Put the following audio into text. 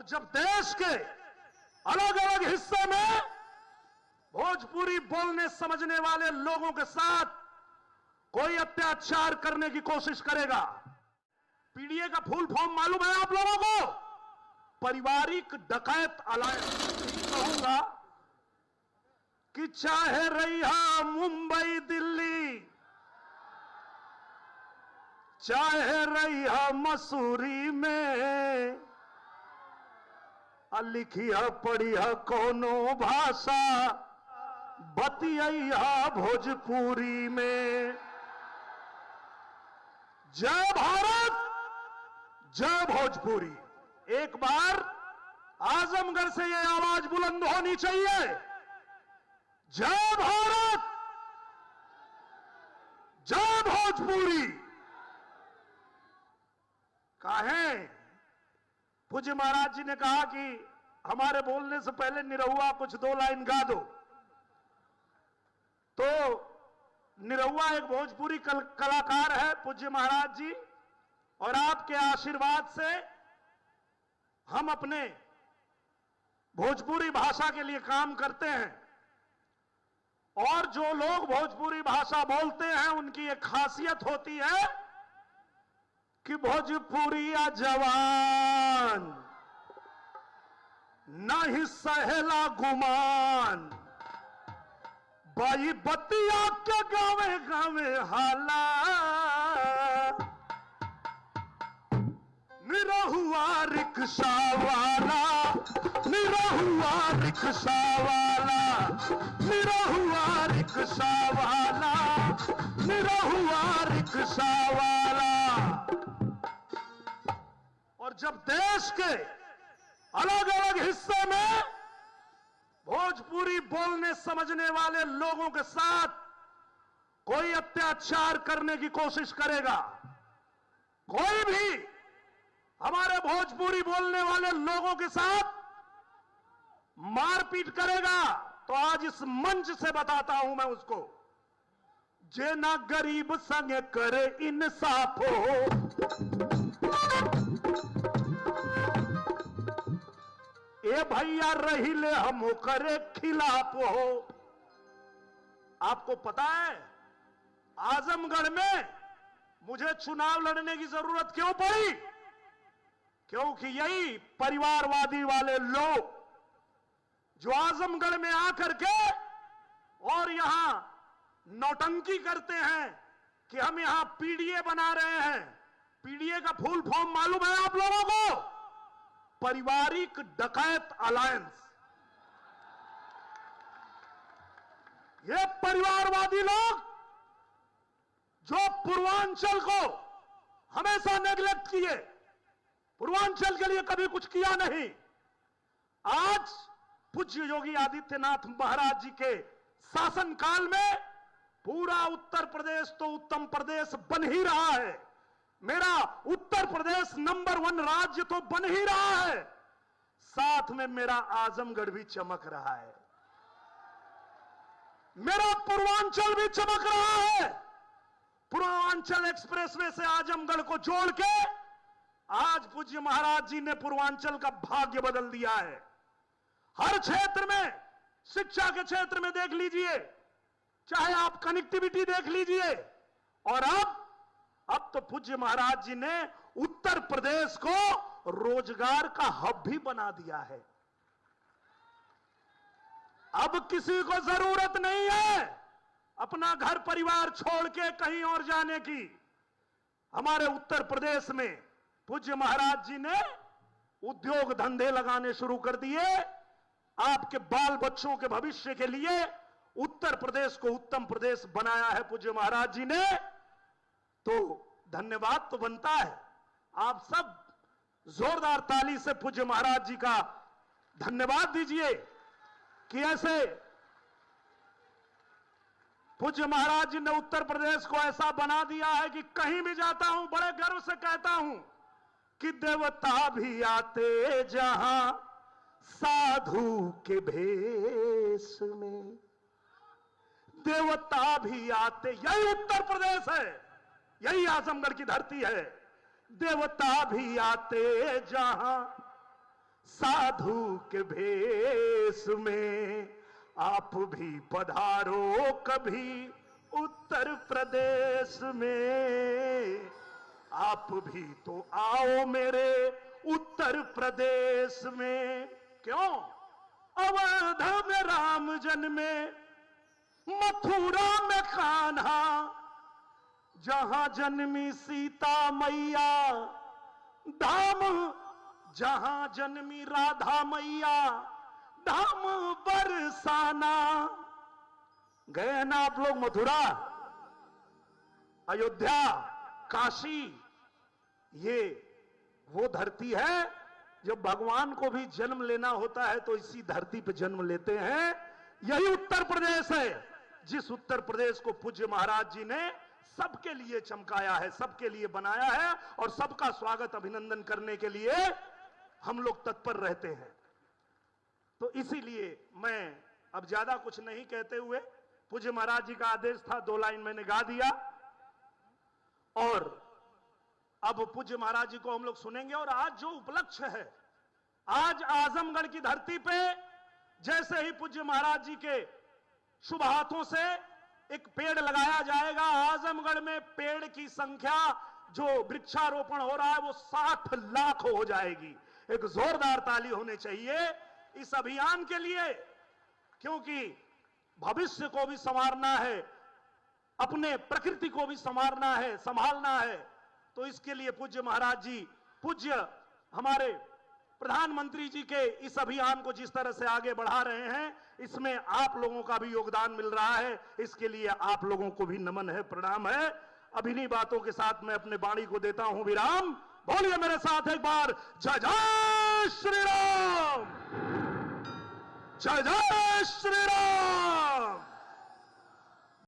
जब देश के अलग अलग हिस्से में भोजपुरी बोलने समझने वाले लोगों के साथ कोई अत्याचार करने की कोशिश करेगा, पीडीए का फुल फॉर्म मालूम है आप लोगों को? पारिवारिक डकैत अलायंस। कहूंगा कि चाहे रही मुंबई दिल्ली, चाहे रही मसूरी में, लिखिया पढ़िया कोनो भाषा, बतिया भोजपुरी में। जय भारत, जय भोजपुरी। एक बार आजमगढ़ से यह आवाज बुलंद होनी चाहिए, जय भारत, जय भोजपुरी। काहे? पूज्य महाराज जी ने कहा कि हमारे बोलने से पहले निरहुआ कुछ दो लाइन गा दो। तो निरहुआ एक भोजपुरी कलाकार है पूज्य महाराज जी, और आपके आशीर्वाद से हम अपने भोजपुरी भाषा के लिए काम करते हैं। और जो लोग भोजपुरी भाषा बोलते हैं उनकी एक खासियत होती है कि भोजपुरिया जवान नहीं सहेला गुमान, बाई बतिया के गावे गावे हाला, निरहुआ रिक्शा वाला, निरहुआ रिक्शा वाला, निरहुआ रिक्शा वाला, निरहुआ रिक्शा वाला। और जब देश के अलग अलग हिस्से में भोजपुरी बोलने समझने वाले लोगों के साथ कोई अत्याचार करने की कोशिश करेगा, कोई भी हमारे भोजपुरी बोलने वाले लोगों के साथ मारपीट करेगा, तो आज इस मंच से बताता हूं मैं उसको, जे ना गरीब संग करे इंसाफ हो, ए भैया रही ले हम करे खिलाफ हो। आपको पता है आजमगढ़ में मुझे चुनाव लड़ने की जरूरत क्यों पड़ी? क्योंकि यही परिवारवादी वाले लोग जो आजमगढ़ में आकर के और यहां नौटंकी करते हैं कि हम यहां पीडीए बना रहे हैं। पीडीए का फुल फॉर्म मालूम है आप लोगों को? पारिवारिक डकैत अलायंस। ये परिवारवादी लोग जो पूर्वांचल को हमेशा नेग्लेक्ट किए, पूर्वांचल के लिए कभी कुछ किया नहीं, आज पूज्य योगी आदित्यनाथ महाराज जी के शासनकाल में पूरा उत्तर प्रदेश तो उत्तम प्रदेश बन ही रहा है। मेरा उत्तर प्रदेश नंबर 1 राज्य तो बन ही रहा है, साथ में मेरा आजमगढ़ भी चमक रहा है, मेरा पूर्वांचल भी चमक रहा है। पूर्वांचल एक्सप्रेसवे से आजमगढ़ को जोड़ के आज पूज्य महाराज जी ने पूर्वांचल का भाग्य बदल दिया है। हर क्षेत्र में, शिक्षा के क्षेत्र में देख लीजिए, चाहे आप कनेक्टिविटी देख लीजिए, और अब तो पूज्य महाराज जी ने उत्तर प्रदेश को रोजगार का हब भी बना दिया है। अब किसी को जरूरत नहीं है अपना घर परिवार छोड़ के कहीं और जाने की। हमारे उत्तर प्रदेश में पूज्य महाराज जी ने उद्योग धंधे लगाने शुरू कर दिए। आपके बाल बच्चों के भविष्य के लिए उत्तर प्रदेश को उत्तम प्रदेश बनाया है पूज्य महाराज जी ने। तो धन्यवाद तो बनता है। आप सब जोरदार ताली से पूज्य महाराज जी का धन्यवाद दीजिए कि ऐसे पूज्य महाराज जी ने उत्तर प्रदेश को ऐसा बना दिया है कि कहीं भी जाता हूं बड़े गर्व से कहता हूं कि देवता भी आते जहां साधु के भेष में, देवता भी आते। यही उत्तर प्रदेश है, यही आजमगढ़ की धरती है। देवता भी आते जहां साधु के भेष में। आप भी पधारो कभी उत्तर प्रदेश में, आप भी तो आओ मेरे उत्तर प्रदेश में। क्यों? अवध में राम जन्मे, मथुरा में कान्हा, जहां जन्मी सीता मैया, धाम जहां जन्मी राधा मैया, धाम बरसाना। गए ना आप लोग मथुरा, अयोध्या, काशी? ये वो धरती है जब भगवान को भी जन्म लेना होता है तो इसी धरती पे जन्म लेते हैं। यही उत्तर प्रदेश है, जिस उत्तर प्रदेश को पूज्य महाराज जी ने सबके लिए चमकाया है, सबके लिए बनाया है, और सबका स्वागत अभिनंदन करने के लिए हम लोग तत्पर रहते हैं। तो इसीलिए मैं अब ज्यादा कुछ नहीं कहते हुए, पूज्य महाराज जी का आदेश था, 2 लाइन मैंने गा दिया, और अब पूज्य महाराज जी को हम लोग सुनेंगे। और आज जो उपलक्ष्य है, आज आजमगढ़ की धरती पे जैसे ही पूज्य महाराज जी के शुभ हाथों से एक पेड़ लगाया जाएगा, आजमगढ़ में पेड़ की संख्या जो वृक्षारोपण हो रहा है वो 60 लाख हो जाएगी। एक जोरदार ताली होनी चाहिए इस अभियान के लिए, क्योंकि भविष्य को भी संवारना है, अपने प्रकृति को भी संवारना है, संभालना है। तो इसके लिए पूज्य महाराज जी, पूज्य हमारे प्रधानमंत्री जी के इस अभियान को जिस तरह से आगे बढ़ा रहे हैं, इसमें आप लोगों का भी योगदान मिल रहा है। इसके लिए आप लोगों को भी नमन है, प्रणाम है। अब इन्हीं बातों के साथ मैं अपने वाणी को देता हूं विराम। बोलिए मेरे साथ एक बार, जय जय श्री राम, जय जय श्री राम।